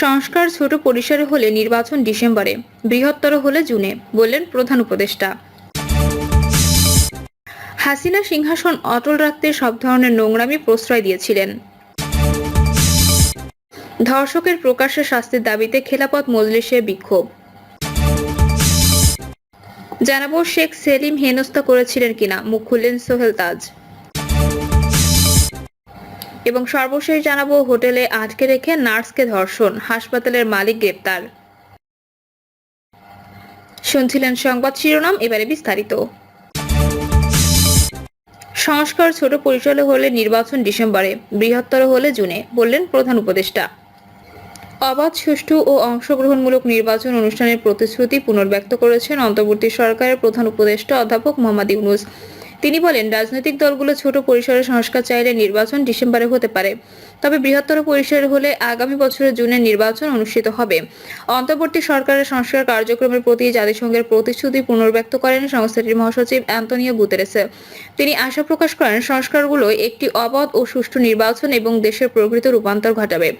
সংস্কার ছোট পরিসরে হলে নির্বাচন ডিসেম্বরে, বৃহত্তর হলে জুনে, বললেন প্রধান উপদেষ্টা। হাসিনা সিংহাসন অটল রাখতে সব ধরনের নোংরামি প্রশ্রয় দিয়েছিলেন। ধর্ষকের প্রকাশ্যে শাস্তির দাবিতে খেলাফত মজলিসে বিক্ষোভ। জানাবো শেখ সেলিম হেনস্থা করেছিলেন কিনা, মুখ খুললেন সোহেল তাজ। এবং সর্বশেষ জানাবো হোটেলে আটকে রেখে নার্সকে ধর্ষণ, হাসপাতালের মালিক গ্রেপ্তার। শুনছিলেন সংবাদ শিরোনাম, এবারে বিস্তারিত। সংস্কার ছোট পরিসরে হলে নির্বাচন ডিসেম্বরে, বৃহত্তর হলে জুনে, বললেন প্রধান উপদেষ্টা। অবাধ, সুষ্ঠু ও অংশগ্রহণমূলক নির্বাচন অনুষ্ঠানের প্রতিশ্রুতি পুনর্ব্যক্ত করেছেন অন্তর্বর্তী সরকারের প্রধান উপদেষ্টা অধ্যাপক মোহাম্মদ ইউনূস। তিনি বলেন, রাজনৈতিক দলগুলো ছোট পরিসরে সংস্কার চাইলে নির্বাচন ডিসেম্বরে হতে পারে, তবে বৃহত্তর পরিসরে হলে আগামী বছরের জুনে নির্বাচন অনুষ্ঠিত হবে। অন্তর্বর্তী সরকারের সংস্কার কার্যক্রমের প্রতি জাতিসংঘের প্রতিশ্রুতি পুনর্ব্যক্ত করেন সংস্থাটির মহাসচিব অ্যান্তোনিও গুতেরেস। তিনি আশা প্রকাশ করেন, সংস্কারগুলো একটি অবাধ ও সুষ্ঠু নির্বাচন এবং দেশের প্রকৃত রূপান্তর ঘটাবে।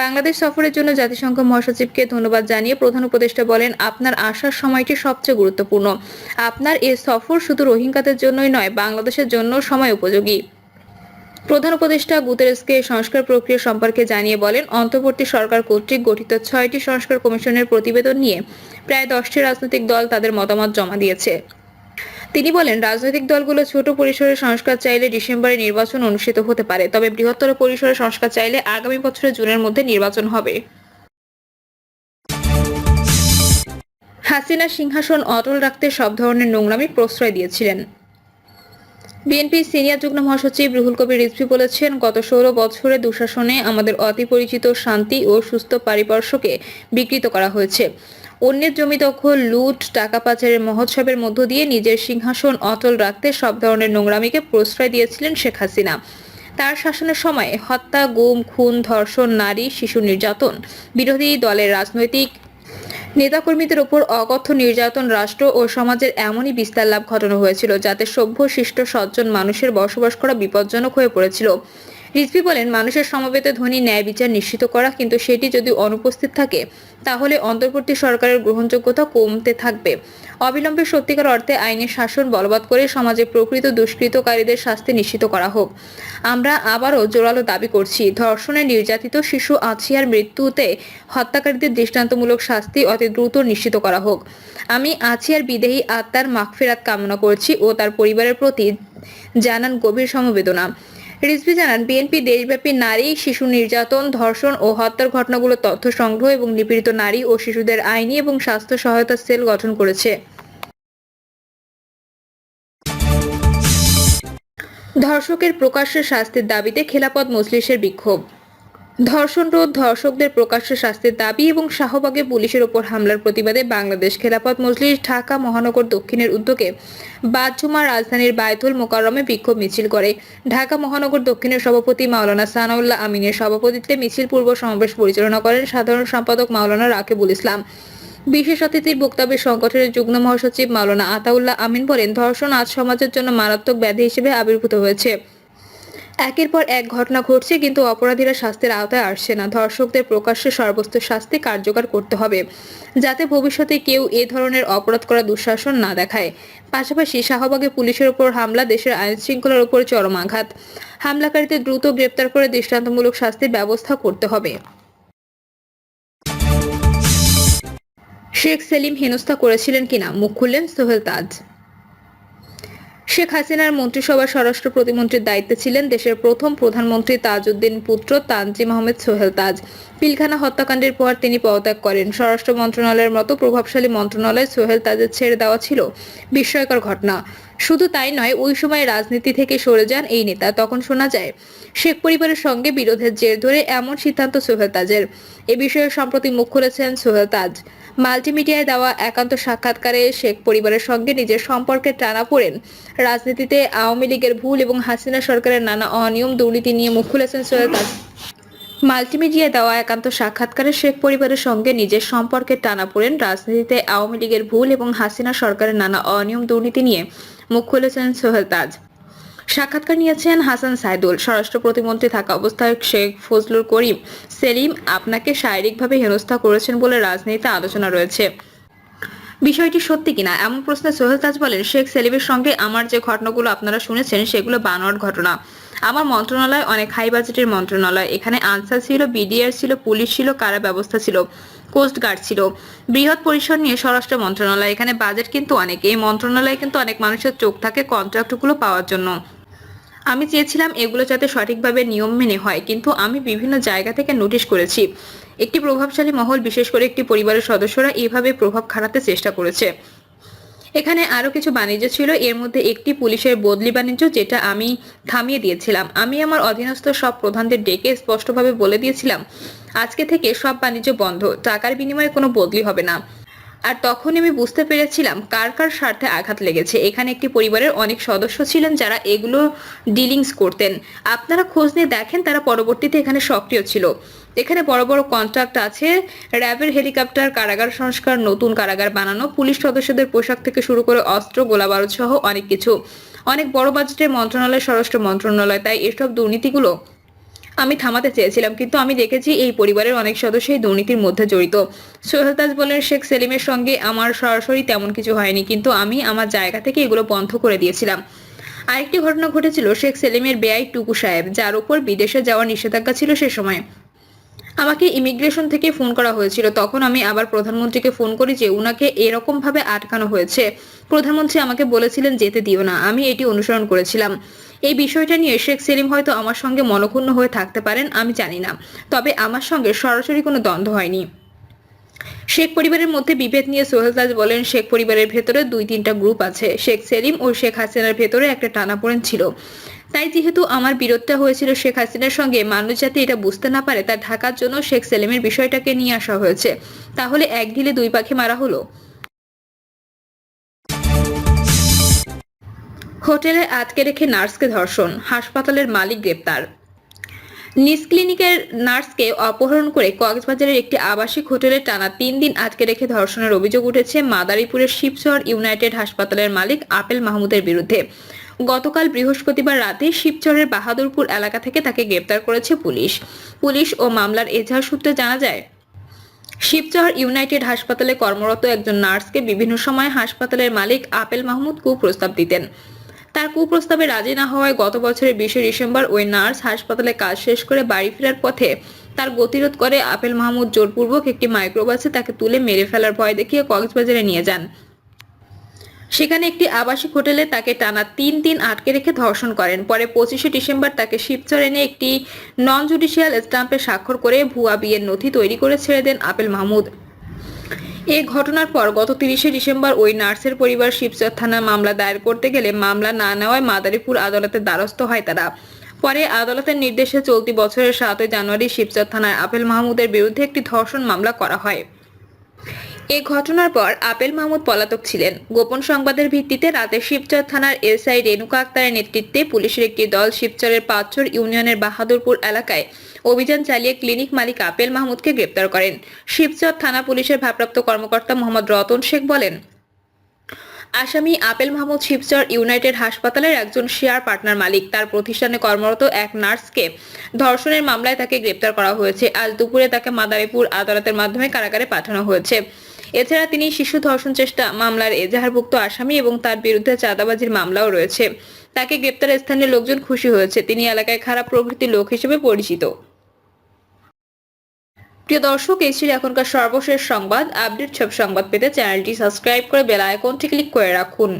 বাংলাদেশ সফরের জন্য জাতিসংঘ মহাসচিবকে ধন্যবাদ জানিয়ে প্রধান উপদেষ্টা বলেন, আপনার আসার সময়টি সবচেয়ে গুরুত্বপূর্ণ। আপনার এই সফর শুধু রোহিঙ্গাদের জন্যই নয়, বাংলাদেশের জন্য সময় উপযোগী। প্রধান উপদেষ্টা গুতেরেসকে সংস্কার প্রক্রিয়া সম্পর্কে জানিয়ে বলেন, অন্তর্বর্তী সরকার কর্তৃক গঠিত 6টি সংস্কার কমিশনের প্রতিবেদন নিয়ে প্রায় 10টি রাজনৈতিক দল তাদের মতামত জমা দিয়েছে। তিনি বলেন, রাজনৈতিক দলগুলো ছোট পরিসরে সংস্কার চাইলে ডিসেম্বরে নির্বাচন অনুষ্ঠিত হতে পারে, তবে বৃহত্তর পরিসরে সংস্কার চাইলে আগামী বছরের জুনের মধ্যে নির্বাচন হবে। হাসিনা সিংহাসন অটল রাখতে সব ধরনের নোংরামি প্রশ্রয় দিয়েছিলেন। বিএনপির সিনিয়র যুগ্ম মহাসচিব রুহুল কবির রিজভী বলেছেন, গত 16 বছরে দুঃশাসনে আমাদের অতি পরিচিত শান্তি ও সুস্থ পারিপার্শ্বকে বিকৃত করা হয়েছে। অন্যের জমি দখল, লুট, টাকা পাচারের মহোৎসবের মধ্য দিয়ে নিজের সিংহাসন অটল রাখতে সব ধরনের নোংরামিকে প্রশ্রয় দিয়েছিলেন শেখ হাসিনা। তার শাসনের সময় হত্যা, গুম, খুন, ধর্ষণ, নারী শিশু নির্যাতন, বিরোধী দলের রাজনৈতিক নেতাকর্মীদের ওপর অকথ্য নির্যাতন, রাষ্ট্র ও সমাজের এমনই বিস্তার লাভ ঘটানো হয়েছিল যাতে সভ্য, শিষ্ট, সজ্জন মানুষের বসবাস করা বিপজ্জনক হয়ে পড়েছিল। রিজভী বলেন, মানুষের সমবেত ধ্বনি ন্যায় বিচার নিশ্চিত করা, কিন্তু সেটি যদি অনুপস্থিত থাকে তাহলে অন্তর্বর্তী সরকারের গ্রহণযোগ্যতা কমতে থাকবে। অবিলম্বে সত্যিকার অর্থে আইনের শাসন বলবৎ করে সমাজে প্রকৃত দুষ্কৃতকারীদের শাস্তি নিশ্চিত করা হোক। আমরা আবারও জোরালো দাবি করছি, ধর্ষণে নির্যাতিত শিশু আছিয়ার মৃত্যুতে হত্যাকারীদের দৃষ্টান্তমূলক শাস্তি অতি দ্রুত নিশ্চিত করা হোক। আমি আছিয়ার বিদেহী আত্মার মাগফিরাত কামনা করছি ও তার পরিবারের প্রতি জানান গভীর সমবেদনা। রিজভী জানান, বিএনপি দেশব্যাপী নারী শিশু নির্যাতন, ধর্ষণ ও হত্যার ঘটনাগুলো তথ্য সংগ্রহ এবং নিপীড়িত নারী ও শিশুদের আইনি এবং স্বাস্থ্য সহায়তা সেল গঠন করেছে। ধর্ষকের প্রকাশ্যে শাস্তির দাবিতে খেলাফত মজলিসের বিক্ষোভ। ধর্ষণ রোধ, ধর্ষকদের প্রকাশ্যে শাস্তির দাবি এবং শাহবাগে পুলিশের ওপর হামলার প্রতিবাদে বাংলাদেশ খেলাফত মজলিস ঢাকা মহানগর দক্ষিণের উদ্যোগে বাদ-জুমা রাজধানীর বায়তুল মোকাররমে বিক্ষোভ মিছিল করে। ঢাকা মহানগর দক্ষিণের সভাপতি মাওলানা সানাউল্লাহ আমিনের সভাপতিত্বে মিছিল পূর্ব সমাবেশ পরিচালনা করেন সাধারণ সম্পাদক মাওলানা রাকিবুল ইসলাম। বিশেষ অতিথির বক্তব্যে সংগঠনের যুগ্ম মহাসচিব মাওলানা আতাউল্লাহ আমিন বলেন, ধর্ষণ আজ সমাজের জন্য মারাত্মক ব্যাধি হিসেবে আবির্ভূত হয়েছে। একের পর এক ঘটনা ঘটছে, কিন্তু অপরাধীরা শাস্তির আওতায় আসছে না। ধর্ষকদের প্রকাশ্যে সর্বোচ্চ শাস্তি কার্যকর করতে হবে, যাতে ভবিষ্যতে কেউ এ ধরনের অপরাধ করা দুঃশাসন না দেখায়। পাশাপাশি শাহবাগে পুলিশের উপর হামলা দেশের আইন শৃঙ্খলার উপর চরম আঘাত। হামলাকারীদের দ্রুত গ্রেপ্তার করে দৃষ্টান্তমূলক শাস্তির ব্যবস্থা করতে হবে। শেখ সেলিম হেনস্থা করেছিলেন কিনা, মুখ খুললেন সোহেল তাজ। শেখ হাসিনার মন্ত্রিসভার স্বরাষ্ট্র প্রতিমন্ত্রীর দায়িত্বে ছিলেন দেশের প্রথম প্রধানমন্ত্রী তাজউদ্দিন পুত্র তানজিম আহমেদ সোহেল তাজ। পিলখানা হত্যাকাণ্ডের পর তিনি পদত্যাগ করেন। স্বরাষ্ট্র মন্ত্রণালয়ের মতো প্রভাবশালী মন্ত্রণালয় সোহেল তাজের ছেড়ে দেওয়া ছিল বিস্ময়কর ঘটনা। শুধু তাই নয়, ওই সময় রাজনীতি থেকে সরে যান এই নেতা। তখন শোনা যায়, শেখ পরিবারের সঙ্গে বিরোধের জের ধরে এমন সিদ্ধান্ত সোহেল তাজের। এ বিষয়ে সম্প্রতি মুখ খুলেছেন সোহেল তাজ। মাল্টিমিডিয়ায় দেওয়া একান্ত সাক্ষাৎকারে শেখ পরিবারের সঙ্গে নিজের সম্পর্কের টানাপোড়েন, রাজনীতিতে আওয়ামী লীগের ভুল এবং হাসিনা সরকারের নানা অনিয়ম দুর্নীতি নিয়ে মুখ খুলেছেন সোহেল তাজ। মাল্টিমিডিয়ায় দেওয়া একান্ত সাক্ষাৎকারে শেখ পরিবারের সঙ্গে নিজের সম্পর্কের টানাপোড়েন, রাজনীতিতে আওয়ামী লীগের ভুল এবং হাসিনা সরকারের নানা অনিয়ম দুর্নীতি নিয়ে মুখ খুলেছেন সোহেল তাজ। সাক্ষাৎকার নিয়েছেন হাসান সাইদুল। স্বরাষ্ট্র প্রতিমন্ত্রী থাকা অবস্থায় শেখ ফজলুল করিম সেলিম আপনাকে শারীরিকভাবে হেনস্থা করেছেন বলে রাজনীতিতে আলোচনা রয়েছে। বিষয়টি সত্যি কিনা এমন প্রশ্নে সোহেল তাজ বলেন, শেখ সেলিমের সঙ্গে আমার যে ঘটনাগুলো আপনারা শুনেছেন সেগুলো বানোয়াট ঘটনা। আমার মন্ত্রণালয় অনেক হাই বাজেটের মন্ত্রণালয়। এখানে আনসার ছিল, বিডিআর ছিল, পুলিশ ছিল, কারা ব্যবস্থা ছিল, কোস্ট গার্ড ছিল। বৃহৎ পরিসর নিয়ে স্বরাষ্ট্র মন্ত্রণালয়। এখানে বাজেট কিন্তু অনেক। এই মন্ত্রণালয়ে কিন্তু অনেক মানুষের চোখ থাকে কন্ট্রাক্টগুলো পাওয়ার জন্য। আমি চেয়েছিলাম এগুলো যাতে সঠিকভাবে নিয়ম মেনে হয়, কিন্তু আমি বিভিন্ন জায়গা থেকে নোটিশ করেছি একটি প্রভাবশালী মহল, বিশেষ করে একটি পরিবারের সদস্যরা এভাবে প্রভাব খাটাতে চেষ্টা করেছে। এখানে আরো কিছু বাণিজ্য ছিল, এর মধ্যে একটি পুলিশের বদলি বাণিজ্য, যেটা আমি থামিয়ে দিয়েছিলাম। আমি আমার অধীনস্থ সব প্রধানদের ডেকে স্পষ্টভাবে বলে দিয়েছিলাম, আজকে থেকে সব বাণিজ্য বন্ধ, টাকার বিনিময়ে কোনো বদলি হবে না। আর তখন আমি বুঝতে পেরেছিলাম কার কার স্বার্থে আঘাত লেগেছে। এখানে একটি পরিবারের অনেক সদস্য ছিলেন যারা এগুলো ডিলিংস করতেন। আপনারা খোঁজ নিয়ে দেখেন তারা পরবর্তীতে এখানে সক্রিয় ছিল। এখানে বড় বড় কন্ট্রাক্ট আছে, র্যাবের হেলিকপ্টার, কারাগার সংস্কার, নতুন কারাগার বানানো, পুলিশ সদস্যদের পোশাক থেকে শুরু করে অস্ত্র, গোলাবারুদ সহ অনেক কিছু। অনেক বড় বাজেটের মন্ত্রণালয়, স্বরাষ্ট্র মন্ত্রণালয়। তাই এসব দুর্নীতিগুলো আমি থামাতে চেয়েছিলাম, কিন্তু আমি দেখেছি এই পরিবারের অনেক সদস্যই দুর্নীতির মধ্যে জড়িত। সোহেল তাজ বলেন, শেখ সেলিমের সঙ্গে আমার সরাসরি তেমন কিছু হয়নি, কিন্তু আমি আমার জায়গা থেকে এগুলো বন্ধ করে দিয়েছিলাম। আরেকটি ঘটনা ঘটেছিল শেখ সেলিমের বেয়াই টুকু সাহেব, যার উপর বিদেশে যাওয়ার নিষেধাজ্ঞা ছিল সে সময়। আমাকে ইমিগ্রেশন থেকে ফোন করা হয়েছিল। তখন আমি আবার প্রধানমন্ত্রীকে ফোন করি যে উনাকে এরকম ভাবে আটকানো হয়েছে। প্রধানমন্ত্রী আমাকে বলেছিলেন যেতে দিও না। আমি এটি অনুসরণ করেছিলাম। এই বিষয়টা নিয়ে শেখ সেলিম হয়তো আমার সঙ্গে মনক্ষুণ্ণ হয়ে থাকতে পারেন, আমি জানি না। তবে আমার সঙ্গে সরাসরি কোনো দ্বন্দ্ব হয়নি। শেখ পরিবারের মধ্যে বিভেদ নিয়ে সোহেল তাজ বলেন, শেখ পরিবারের ভেতরে 2-3টা গ্রুপ আছে। শেখ সেলিম ও শেখ হাসিনার ভেতরে একটা টানাপোড়েন ছিল। তাই যেহেতু আমার বিরোধটা হয়েছিল শেখ হাসিনার সঙ্গে, মানুষ যাতে এটা বুঝতে না পারে তা ঢাকার জন্য শেখ সেলিমের বিষয়টাকে নিয়ে আসা হয়েছে। তাহলে এক ঢিলে দুই পাখি মারা হলো। হোটেলে আটকে রেখে নার্সকে ধর্ষণ, হাসপাতালের মালিক গ্রেপ্তার। নিজ ক্লিনিকের নার্সকে অপহরণ করে কক্সবাজারের একটি আবাসিক হোটেলে টানা 3 দিন আটকে রেখে ধর্ষণের অভিযোগ উঠেছে মাদারীপুরের শিবচর ইউনাইটেড হাসপাতালের মালিক আপেল মাহমুদের বিরুদ্ধে। গতকাল বৃহস্পতিবার রাতে শিবচরের বাহাদুরপুর এলাকা থেকে তাকে গ্রেপ্তার করেছে পুলিশ ও মামলার এজাহার সূত্রে জানা যায়, শিবচর ইউনাইটেড হাসপাতালে কর্মরত একজন নার্সকে বিভিন্ন সময় হাসপাতালের মালিক আপেল মাহমুদ কুপ্রস্তাব দিতেন। তার কুপ্রস্তাবে রাজি না হওয়ায় গত বছরের 20 ডিসেম্বর ওই নার্স হাসপাতালে কাজ শেষ করে বাড়ি ফেরার পথে তার গতিরোধ করে আপেল মাহমুদ জোরপূর্বক একটি মাইক্রোবাসে তাকে তুলে মেরে ফেলার ভয় দেখিয়ে কক্সবাজারে নিয়ে যান। সেখানে একটি আবাসিক হোটেলে তাকে টানা 3 দিন আটকে রেখে ধর্ষণ করেন। পরে 25 ডিসেম্বর তাকে শিবচর এনে একটি নন জুডিশিয়াল স্ট্যাম্পে স্বাক্ষর করে ভুয়া বিয়ের নথি তৈরি করে ছেড়ে দেন আপেল মাহমুদ। এই ঘটনার পর গত 30 ডিসেম্বর ওই নার্সের পরিবার শিবচর থানায় মামলা দায়ের করতে গেলে মামলা না নেওয়ায় মাদারীপুর আদালতের দ্বারস্থ হয় তারা। পরে আদালতের নির্দেশে চলতি বছরের 7 জানুয়ারি শিবচর থানায় আপেল মাহমুদের বিরুদ্ধে একটি ধর্ষণ মামলা করা হয়। এই ঘটনার পর আপেল মাহমুদ পলাতক ছিলেন। গোপন সংবাদের ভিত্তিতে রাতে শিবচর থানার এসআই রেণুকা আক্তারের নেতৃত্বে পুলিশের একটি দল শিবচরের পাঁচচর ইউনিয়নের বাহাদুরপুর এলাকায় অভিযান চালিয়ে ক্লিনিক মালিক আপেল মাহমুদকে গ্রেপ্তার করেন। শিবচর থানা পুলিশের ভারপ্রাপ্ত কর্মকর্তা মোহাম্মদ রতন শেখ বলেন, আসামি আপেল মাহমুদ শিবচর ইউনাইটেড হাসপাতালের একজন শেয়ার পার্টনার মালিক। তার প্রতিষ্ঠানে কর্মরত এক নার্সকে ধর্ষণের মামলায় তাকে গ্রেপ্তার করা হয়েছে। আজ দুপুরে তাকে মাদারীপুর আদালতের মাধ্যমে কারাগারে পাঠানো হয়েছে। এছাড়া তিনি শিশু ধর্ষণ চেষ্টা মামলার এজাহারভুক্ত আসামি এবং তার বিরুদ্ধে চাঁদাবাজির মামলাও রয়েছে। তাকে গ্রেপ্তারে স্থানীয় লোকজন খুশি হয়েছে। তিনি এলাকায় খারাপ প্রকৃতির লোক হিসেবে পরিচিত। প্রিয় দর্শক, এই ছিল এখনকার সর্বশেষ সংবাদ। আপডেট সব সংবাদ পেতে চ্যানেলটি সাবস্ক্রাইব করে বেল আইকনটি ক্লিক করে রাখুন।